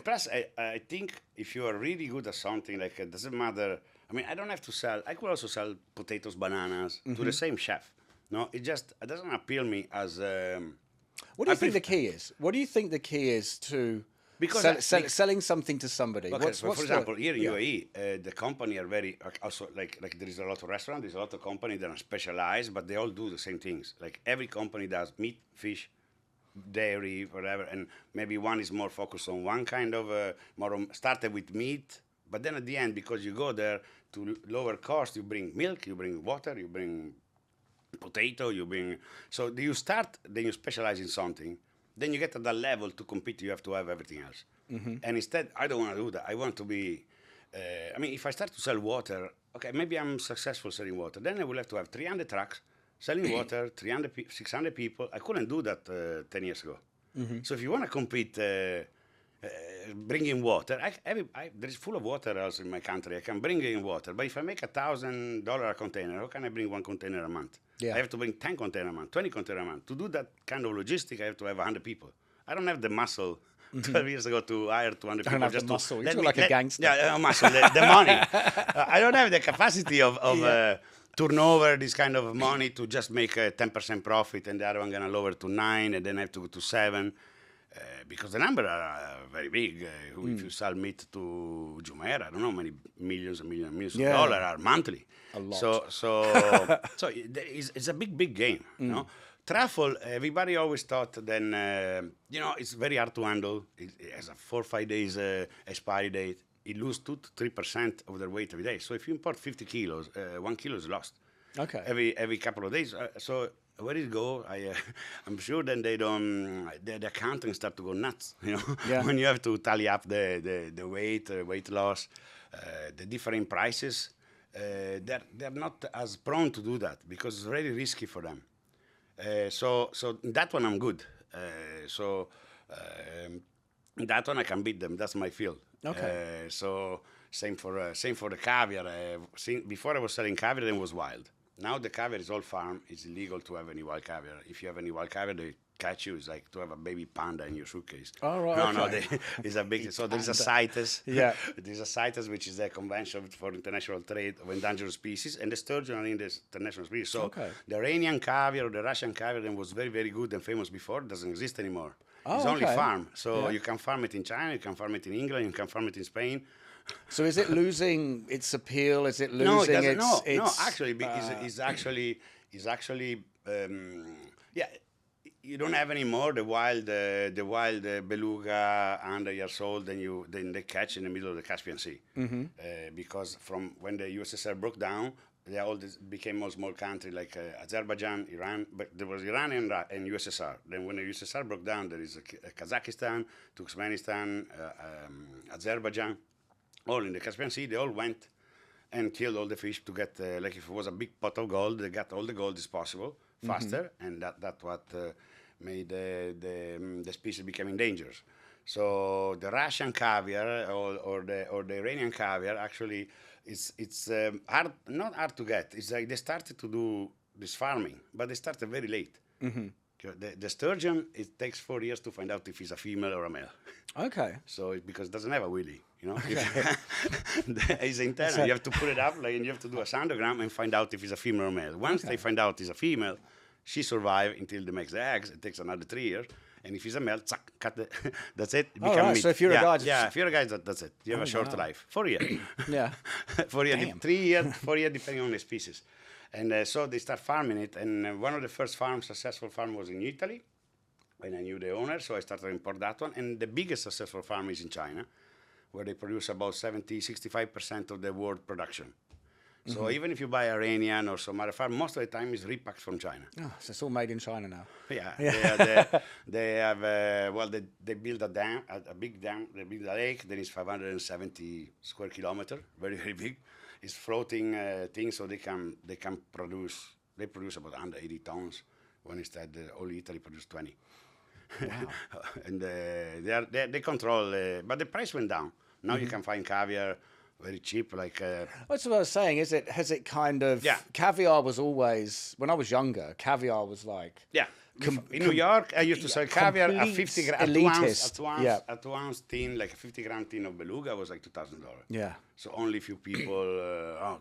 plus I think if you are really good at something, like it doesn't matter. I mean, I don't have to sell. I could also sell potatoes, bananas to the same chef. No, it doesn't appeal me as. What do you think the key is? What do you think the key is to selling something to somebody? Okay, for example, here in UAE, the company are very also like there is a lot of restaurants, there's a lot of companies that are specialized, but they all do the same things. Like every company does meat, fish, dairy, whatever, and maybe one is more focused on one kind of started with meat, but then at the end, because you go there to lower cost, you bring milk, you bring water, you bring potato, you bring. So you start, then you specialize in something. Then you get to that level to compete, you have to have everything else. And instead, I don't want to do that. I want to be, I mean, if I start to sell water, okay, maybe I'm successful selling water. Then I will have to have 300 trucks, selling water, 300, 600 people. I couldn't do that 10 years ago. So if you want to compete, bringing water, there is full of water also in my country. I can bring in water, but if I make $1,000 a container, how can I bring 1 container a month? Yeah. I have to bring 10 containers a month, 20 containers a month. To do that kind of logistic, I have to have 100 people. I don't have the muscle 12 years ago to hire 200 people. Don't have just the muscle. You're like a gangster. Yeah, muscle, the money. I don't have the capacity of turnover this kind of money to just make a 10% profit and the other one going to lower to 9 and then I have to go to 7. Because the numbers are very big. If you sell meat to Jumeirah, I don't know how many millions and millions of dollars are monthly. A lot. So it's a big game. You know? Truffle, everybody always thought then, it's very hard to handle. It has a 4 or 5 days expiry date. It loses 2 to 3% of their weight every day. So if you import 50 kilos, 1 kilo is lost. Okay. Every couple of days. So where it go? I'm sure then they don't. The accounting start to go nuts. When you have to tally up the weight loss, the different prices. They're not as prone to do that because it's very risky for them. So that one I'm good. That one I can beat them. That's my field. Okay. So same for the caviar. Before I was selling caviar, then it was wild. Now the caviar is all farm. It's illegal to have any wild caviar. If you have any wild caviar, they catch you. It's like to have a baby panda in your suitcase. Oh, right. No, it's a big. So there's a CITES. Yeah. There's a CITES, which is a convention for international trade of endangered species, and the sturgeon are in this international species. So the Iranian caviar or the Russian caviar that was very, very good and famous before doesn't exist anymore. It's only farm. So you can farm it in China, you can farm it in England, you can farm it in Spain. So is it losing its appeal? Is it losing no, it its... No, actually, it's actually you don't have anymore the wild beluga under years old then they catch in the middle of the Caspian Sea. Because from when the USSR broke down, they all became a small country like Azerbaijan, Iran, but there was Iran and USSR. Then when the USSR broke down, there is Kazakhstan, Turkmenistan, Azerbaijan, all in the Caspian Sea. They all went and killed all the fish to get, like if it was a big pot of gold, they got all the gold as possible, faster, and that's what made the species become endangered. So the Russian caviar or the Iranian caviar actually it's hard, not hard to get. It's like they started to do this farming, but they started very late. The sturgeon, it takes 4 years to find out if it's a female or a male. Okay. So because it doesn't have a willy, it's internal. You have to put it up, and you have to do a sonogram and find out if it's a female or male. Once they find out it's a female, she survives until they make the eggs. It takes another 3 years. And if it's a male, cut that's it. Oh, right. So if you're a guy... if you're a guy, that's it. You have a short life. 4 years. Yeah. 4 years, 3 years, 4 years, depending on the species. And so they start farming it. And one of the first successful farm was in Italy. And I knew the owner, so I started to import that one. And the biggest successful farm is in China, where they produce about 65% of the world production. So even if you buy Iranian or some other farm, most of the time is repacked from China. Oh, so it's all made in China now. Yeah. They have, they build a dam, a big dam. They build a lake, then it's 570 square kilometer, very, very big. It's floating thing, so they produce about 180 tons, when instead all Italy produce 20. Wow. And they control, but the price went down. Now you can find caviar very cheap, like... That's what I was saying. Has it kind of... Yeah. Caviar was always... When I was younger, caviar was like... Yeah. In New York, I used to sell caviar at 50 grams. A 2 ounce tin, like a 50 gram tin of beluga was like $2,000. Yeah. So only few people...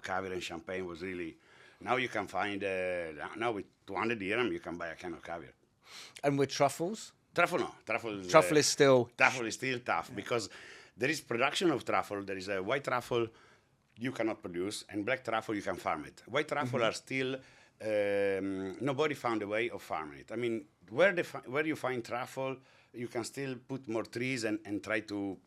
caviar and champagne was really... Now you can find... now with 200 dirham, you can buy a can of caviar. And with truffles? Truffle, no. Truffle is still... Truffle is still tough because... There is production of truffle. There is a white truffle you cannot produce, and black truffle you can farm it. White truffle are still nobody found a way of farming it. I mean, where you find truffle, you can still put more trees and try to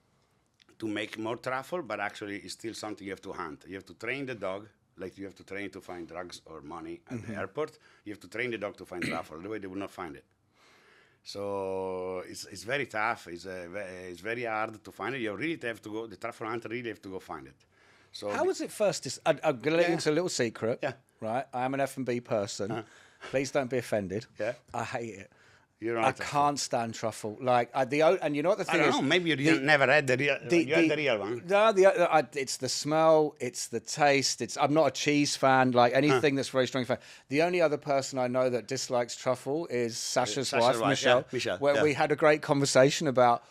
make more truffle, but actually it's still something you have to hunt. You have to train the dog, like you have to train to find drugs or money at the airport. You have to train the dog to find truffle. Otherwise, they will not find it. So it's very tough. It's very hard to find it. You really have to go. The truffle hunter really have to go find it. So how was it first? I'm going to let you into a little secret. Yeah. Right. I am an F&B person. Please don't be offended. Yeah. I hate it. You don't I like truffle? can't stand truffle. Like and you know what the I thing don't is? know. Maybe you never had the real. You had the real one. No, it's the smell, it's the taste. I'm not a cheese fan. Like anything that's very strong fan. The only other person I know that dislikes truffle is Sasha's wife, Michelle. Yeah, Michelle. Where Yeah. we had a great conversation about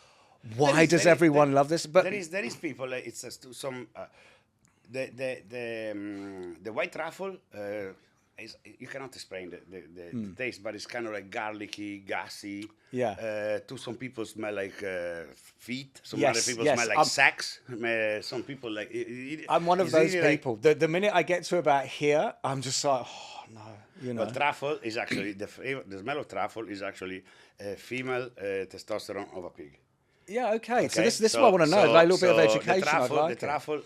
why does everyone love this. But there is people. It's just some the white truffle. You cannot explain the taste, but it's kind of like garlicky, gassy. Yeah. To some people smell like feet. Some Yes, other people yes, smell like sex. Some people like. I'm one of those people. The minute I get to about here, I'm just like, oh no, you know. But truffle is actually the smell of truffle is actually female testosterone of a pig. Yeah. Okay. So this is what I want to know. Like a little bit of education. The truffle.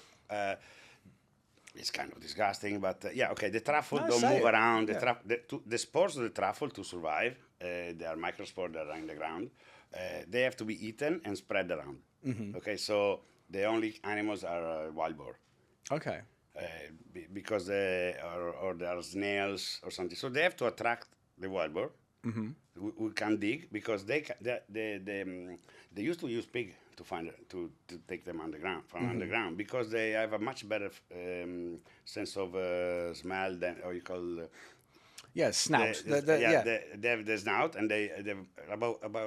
It's kind of disgusting, but yeah, okay. The truffle don't move around. The spores of the truffle to survive, they are microspores that are in the ground. They have to be eaten and spread around. Okay, so the only animals are wild boar. Okay. Because there are snails or something. So they have to attract the wild boar. We can dig because they used to use pig to take them underground from underground because they have a much better sense of smell than or you call snout. They have the snout and they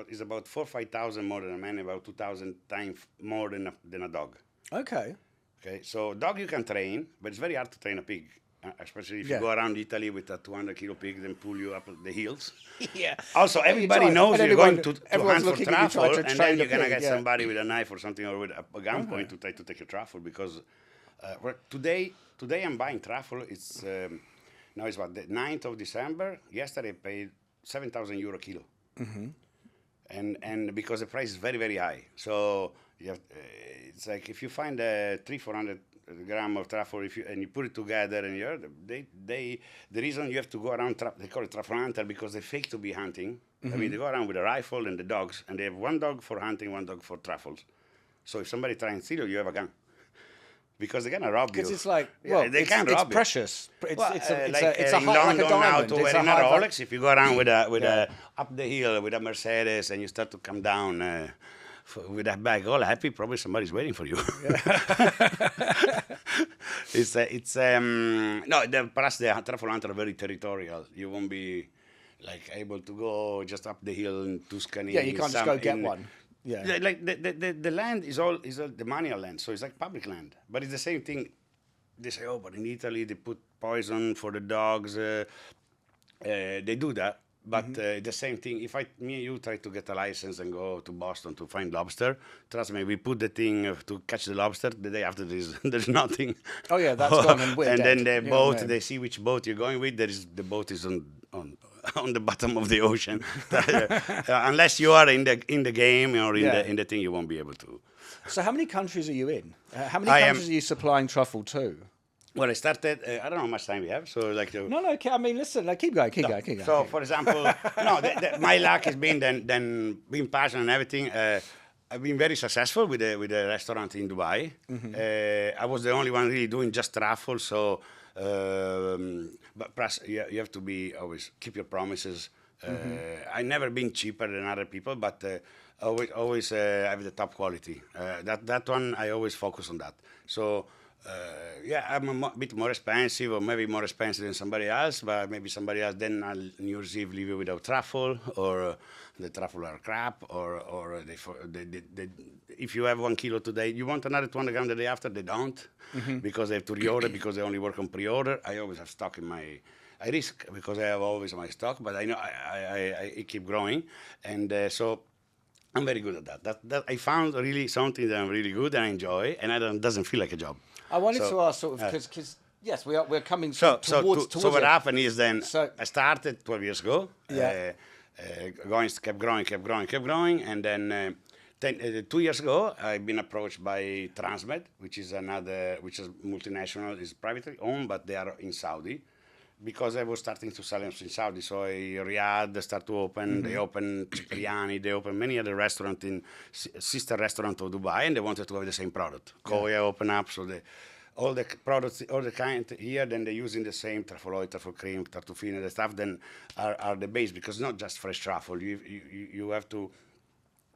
is about 4,000 or 5,000 more than a man, about 2,000 times more than a dog. Okay. So dog you can train, but it's very hard to train a pig. Especially if you go around Italy with a 200-kilo pig, then pull you up the hills. Yeah. Also, everybody knows you're going to hunt for truffle, and then you're going to get somebody with a knife or something, or with a gunpoint to try to take your truffle. Because today I'm buying truffle. It's now it's what the 9th of December. Yesterday I paid €7,000 a kilo, and because the price is very very high, so you have, it's like if you find 300-400 gram of truffle and you put it together and the reason you have to go around they call it truffle hunter because they fake to be hunting. I mean they go around with a rifle and the dogs and they have one dog for hunting, one dog for truffles. So if somebody tries to steal you have a gun because they're gonna rob you. Because it's like they can't rob it's precious. It's a in London now to wearing a Rolex. If you go around with a up the hill with a Mercedes and you start to come down. With that bag all happy, probably somebody's waiting for you. Plus the truffle hunter are very territorial. You won't be like able to go just up the hill in Tuscany. Yeah, you can't just go get one. Yeah, like the land is all the manual land, so it's like public land. But it's the same thing. They say, but in Italy they put poison for the dogs. They do that. But the same thing, if me and you try to get a license and go to Boston to find lobster, trust me, we put the thing to catch the lobster. The day after there's nothing. Oh yeah, that's gone and we're dead. Then the boat, they see which boat you're going with. The boat is on the bottom of the ocean. Unless you are in the game or in the thing, you won't be able to. So how many countries are you in? How many countries are you supplying truffle to? Well, I started. I don't know how much time we have, so like. No. I mean, listen. Like, keep going. So, for example, my luck has been then being passionate and everything. I've been very successful with the restaurant in Dubai. I was the only one really doing just truffle. So, but plus you have to be always keep your promises. I never been cheaper than other people, but always have the top quality. That one I always focus on that. So. I'm a bit more expensive, or maybe more expensive than somebody else, but maybe somebody else then on New Year's Eve leave you without truffle, or the truffle are crap, or they if you have 1 kilo today, you want another 200 grams the day after, they don't, because they have to reorder, because they only work on pre-order. I always have stock in my, I risk, because I have always my stock, but I know I keep growing, and so I'm very good at that. I found really something that I'm really good and I enjoy, and it doesn't feel like a job. I wanted to ask, sort of, because yes, we're coming towards So what it. happened is then I started 12 years ago. Kept growing, and then 2 years ago I've been approached by Transmed, which is multinational, is privately owned, but they are in Saudi. Because I was starting to sell in Saudi, so Riyadh started to open. They opened Cipriani. They opened many other restaurants in sister restaurant of Dubai, and they wanted to have the same product. Korea opened up, so all the products, all the kind here, then they're using the same truffle oil, truffle cream, tartufino, the stuff. Then are the base because not just fresh truffle. You have to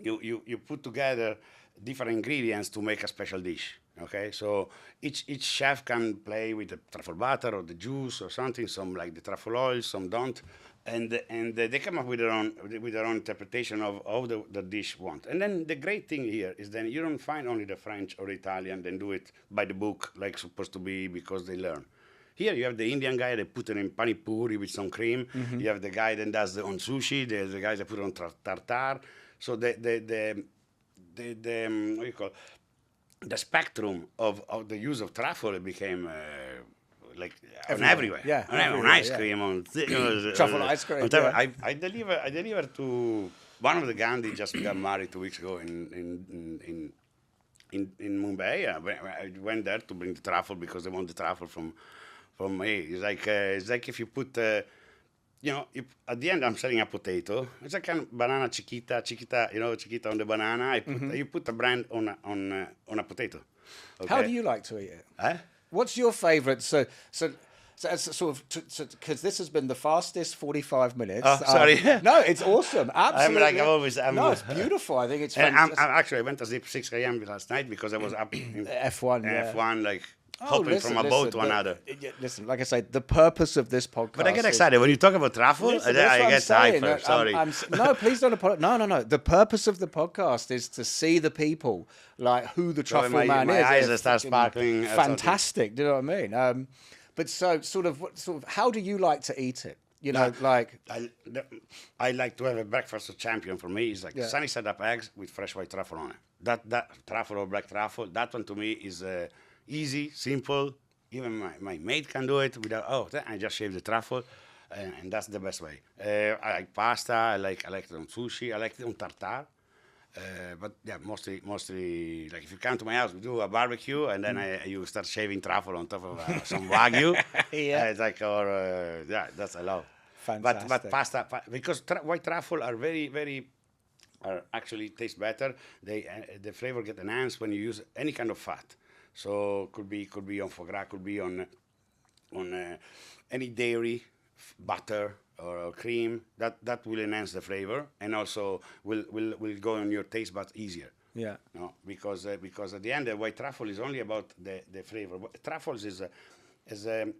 you put together different ingredients to make a special dish. Okay, so each chef can play with the truffle butter or the juice or something. Some like the truffle oil, some don't, and they come up with their own interpretation of how the dish want. And then the great thing here is then you don't find only the French or Italian, then do it by the book like supposed to be because they learn. Here you have the Indian guy that put it in pani puri with some cream. You have the guy that does it on sushi. There's the guys that put it on tartar. So the what do you call the spectrum of the use of truffle became like everywhere. Yeah, on ice cream, on truffle ice cream. I deliver to one of the Gandhi just got married 2 weeks ago in Mumbai. I went there to bring the truffle because they want the truffle from me. It's like if you put. At the end, I'm selling a potato. It's like a banana chiquita, chiquita on the banana. You put a brand on a potato. Okay? How do you like to eat it? What's your favourite? So as sort of because this has been the fastest 45 minutes. Oh, sorry. No, it's awesome. Absolutely. It's beautiful. I think it's fantastic. I went to sleep 6 a.m. last night because I was up in F1. F1, like. Hopping from a boat to another. Listen, like I say, the purpose of this podcast. But I get excited when you talk about truffle. I get hyper. Sorry. No, please don't apologize. No. The purpose of the podcast is to see the people, like who the Truffleman is. My eyes start sparkling. Fantastic. Do you know what I mean? But so sort of how do you like to eat it? You know, like I like to have a breakfast champion. For me, is like sunny side up eggs with fresh white truffle on it. That truffle or black truffle. That one to me is. Easy, simple. Even my mate can do it without. I just shave the truffle, and that's the best way. I like pasta. I like it on sushi. I like it on tartar. But yeah, mostly like if you come to my house, we do a barbecue, and then you start shaving truffle on top of some wagyu. It's like that's I love. Fantastic. But pasta because white truffle are very actually taste better. The flavor get enhanced when you use any kind of fat. So could be on foie gras, could be on any dairy, butter or cream. That will enhance the flavor and also will go on your taste buds easier. Yeah. No, because at the end the white truffle is only about the flavor. Truffles is the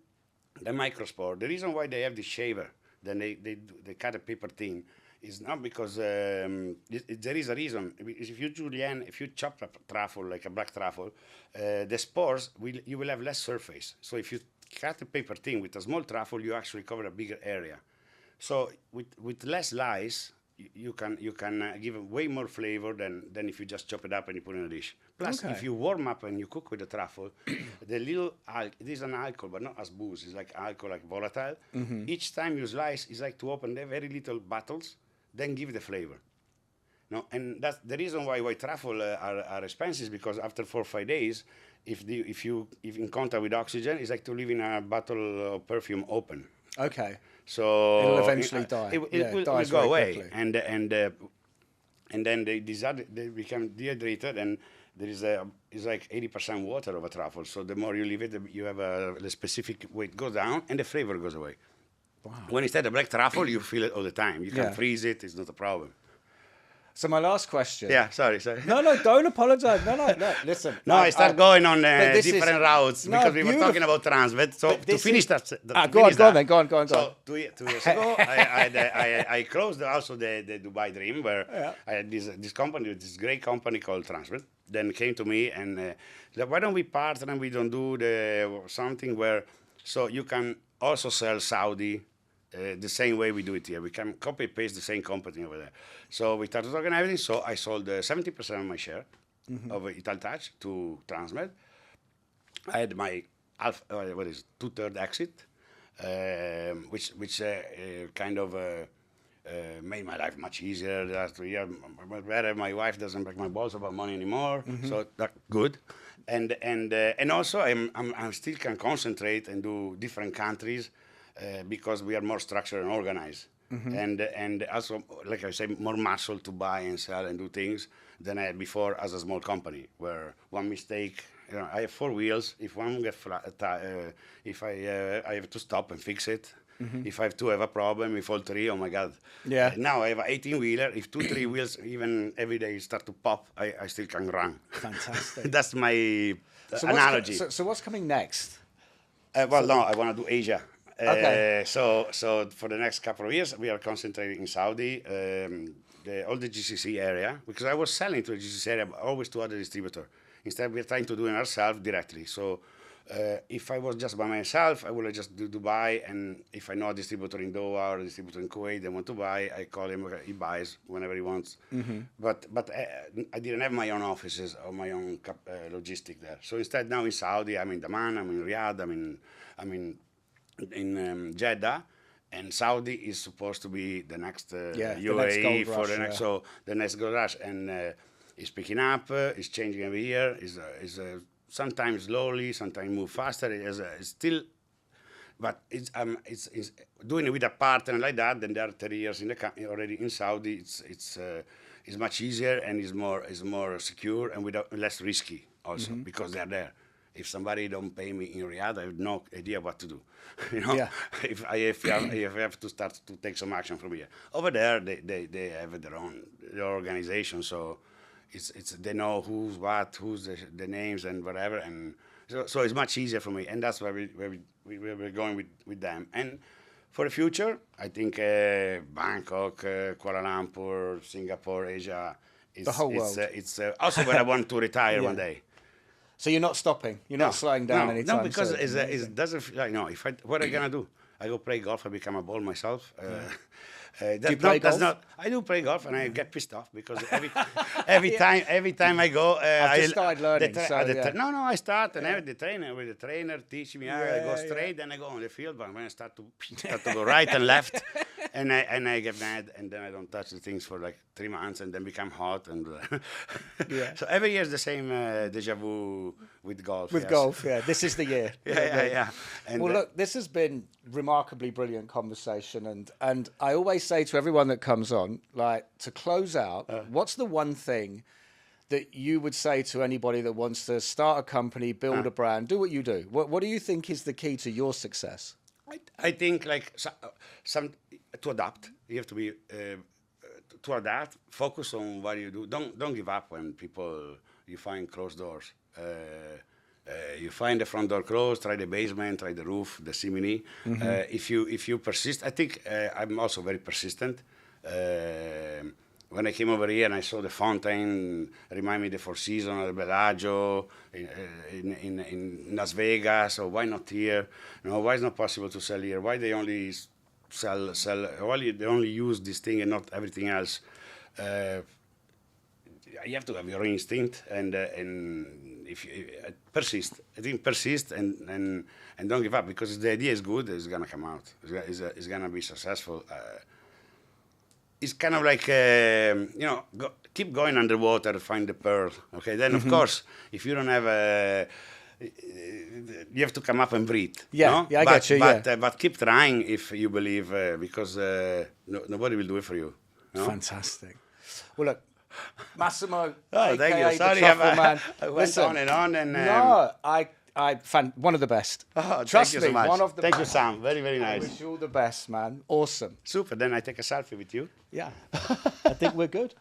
microspore. The reason why they have the shaver, then they cut a paper thin. Is not because there is a reason. If you chop a truffle like a black truffle, the spores you will have less surface. So if you cut the paper thin with a small truffle, you actually cover a bigger area. So with less slice, you can give way more flavor than if you just chop it up and you put it in a dish. Plus, if you warm up and you cook with the truffle, the little it is an alcohol, but not as booze. It's like alcohol, like volatile. Each time you slice, it's like to open the very little bottles. Then give the flavor. No, and that's the reason why white truffle are expensive because after 4 or 5 days, if you in contact with oxygen, it's like to leave in a bottle of perfume open. Okay. So it'll eventually die. It will go away, quickly. And then they become dehydrated, and there is like 80% water of a truffle. So the more you leave it, you have the specific weight goes down, and the flavor goes away. Wow. When instead of black truffle, you feel it all the time. You can freeze it; it's not a problem. So my last question. Yeah, sorry. No, don't apologize. No, listen. No, I start going on different routes because we were talking about Transvet. So to finish that. Go on. So 2 years ago, I closed also the Dubai Dream where I had this company, this great company called Transvet. Then came to me and why don't we partner and we don't do something where so you can also sell Saudi. The same way we do it here. We can copy paste the same company over there. So we started talking everything. So I sold 70% of my share of Italtouch to Transmed. I had my 2/3 exit, which kind of made my life much easier. The last 3 years, better. My wife doesn't break my balls about money anymore, so that's good. And also I still can concentrate and do different countries. Because we are more structured and organized. and also, like I say, more muscle to buy and sell and do things than I had before as a small company, where one mistake. I have 4 wheels. If one get flat, if I have to stop and fix it. If I have 2 have a problem, if all 3, oh my God. Yeah. Now I have an 18-wheeler. If 2, 3 wheels, even every day start to pop, I still can run. Fantastic. That's my analogy. So what's coming next? Well, no, I want to do Asia. Okay. So for the next couple of years, we are concentrating in Saudi, all the GCC area, because I was selling to the GCC area, but always to other distributors. Instead, we're trying to do it ourselves directly. So if I was just by myself, I would just do Dubai, and if I know a distributor in Doha or a distributor in Kuwait, they want to buy, I call him, he buys whenever he wants. But I didn't have my own offices or my own logistic there. So instead, now in Saudi, I'm in Daman, I'm in Riyadh, I'm in Jeddah, and Saudi is supposed to be the next UAE for the next. So the next gold rush, and it's picking up, it's changing every year. Is sometimes slowly, sometimes move faster. It's still, but it's doing it with a partner like that. Then there are 30 years already in Saudi. It's much easier and is more secure and less risky also because they're there. If somebody don't pay me in Riyadh, I have no idea what to do. If I have to start to take some action from here. Over there, they have their organization, so it's they know who's the names and whatever, and so it's much easier for me, and that's where we're going with them. And for the future, I think Bangkok, Kuala Lumpur, Singapore, Asia, the whole world. It's also where I want to retire one day. So you're not stopping. You're not slowing down anytime. No, because it doesn't feel like, what am I going to do? I go play golf, I become a ball myself. Do you play golf? I do play golf, and I get pissed off because every time I go, I've just started learning. I start and the trainer teach me. I go straight, then I go on the field. But when I start to go right and left, and I get mad, and then I don't touch the things for like 3 months, and then become hot. And so every year is the same deja vu with golf. Golf, this is the year. Yeah. And well, look, this has been remarkably brilliant conversation, and I always say to everyone that comes on, like, to close out, what's the one thing that you would say to anybody that wants to start a company, build a brand, do what you do? What do you think is the key to your success? I think like some to adapt. You have to be to adapt. Focus on what you do. Don't give up when you find closed doors. You find the front door closed, try the basement, try the roof, the chimney. If you persist, I think I'm also very persistent. When I came over here and I saw the fountain, remind me the Four Seasons, the Bellagio, in Las Vegas. So why not here? Why is it not possible to sell here? Why they only sell? Why they only use this thing and not everything else? You have to have your instinct and if you persist, I think persist and don't give up, because if the idea is good, it's gonna come out. It's gonna be successful. It's kind of like keep going underwater to find the pearl. Okay, then of course, if you don't have you have to come up and breathe. I got you. But keep trying if you believe, because nobody will do it for you. Fantastic. Well, look, Massimo, thank you. Sorry, Truffleman. I went on and on. And, no, I found one of the best. Trust me, so much. One of the Thank best. you, Sam. Very, very nice. I wish you all the best, man. Awesome. Super. Then I take a selfie with you. Yeah, I think we're good.